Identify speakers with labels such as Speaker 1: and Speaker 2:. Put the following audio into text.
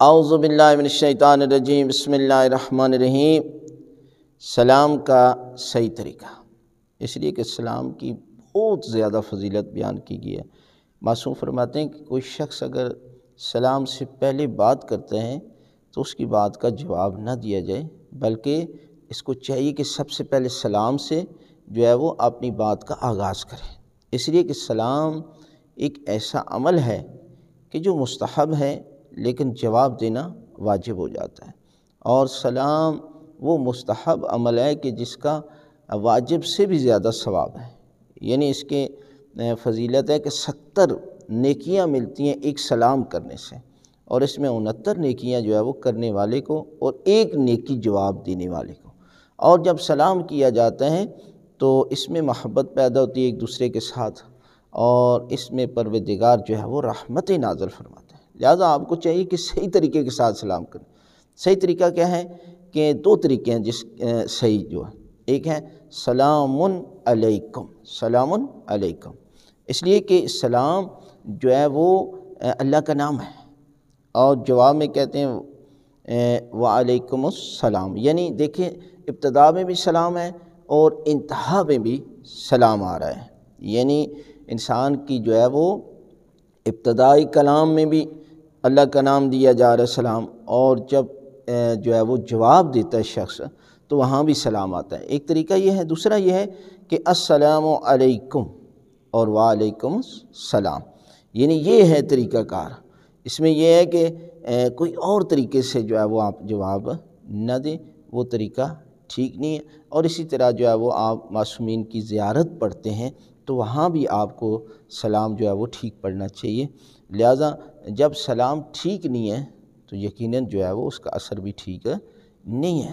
Speaker 1: اعوذ باللہ من الشیطان الرجیم، بسم اللہ الرحمن الرحیم۔ سلام کا صحیح طریقہ، اس لیے کہ سلام کی بہت زیادہ فضیلت بیان کی گئی ہے۔ معصوم فرماتے ہیں کہ کوئی شخص اگر سلام سے پہلے بات کرتے ہیں تو اس کی بات کا جواب نہ دیا جائے، بلکہ اس کو چاہیے کہ سب سے پہلے سلام سے جو ہے وہ اپنی بات کا آغاز کرے، اس لیے کہ سلام ایک ایسا عمل ہے کہ جو مستحب ہے لیکن جواب دینا واجب ہو جاتا ہے، اور سلام وہ مستحب عمل ہے کہ جس کا واجب سے بھی زیادہ ثواب ہے، یعنی اس کے فضیلت ہے کہ 70 نیکیاں ملتی ہیں ایک سلام کرنے سے، اور اس میں 69 نیکیاں جو ہے وہ کرنے والے کو اور ایک نیکی جواب دینے والے کو۔ اور جب سلام کیا جاتا ہے تو اس میں محبت پیدا ہوتی ہے ایک دوسرے کے ساتھ، اور اس میں پروردگار جو ہے وہ رحمتیں نازل فرماتا ہے۔ لہٰذا آپ کو چاہیے کہ صحیح طریقے کے ساتھ سلام کریں۔ صحیح طریقہ کیا ہے کہ 2 طریقے ہیں جس صحیح جو ہے، ایک ہے سلام علیکم، سلام علیکم، اس لیے کہ سلام جو ہے وہ اللہ کا نام ہے، اور جواب میں کہتے ہیں وعلیکم السلام، یعنی دیکھیں ابتدا میں بھی سلام ہے اور انتہا میں بھی سلام آ رہا ہے، یعنی انسان کی جو ہے وہ ابتدائی کلام میں بھی اللہ کا نام دیا جا رہا ہے سلام، اور جب جو ہے وہ جواب دیتا ہے شخص تو وہاں بھی سلام آتا ہے۔ ایک طریقہ یہ ہے۔ دوسرا یہ ہے کہ السلام علیکم اور وعلیکم السلام، یعنی یہ ہے طریقہ کار۔ اس میں یہ ہے کہ کوئی اور طریقے سے جو ہے وہ آپ جواب نہ دیں، وہ طریقہ ٹھیک نہیں ہے۔ اور اسی طرح جو ہے وہ آپ معصومین کی زیارت پڑھتے ہیں تو وہاں بھی آپ کو سلام جو ہے وہ ٹھیک پڑھنا چاہیے۔ لہٰذا جب سلام ٹھیک نہیں ہے تو یقیناً جو ہے وہ اس کا اثر بھی ٹھیک نہیں ہے۔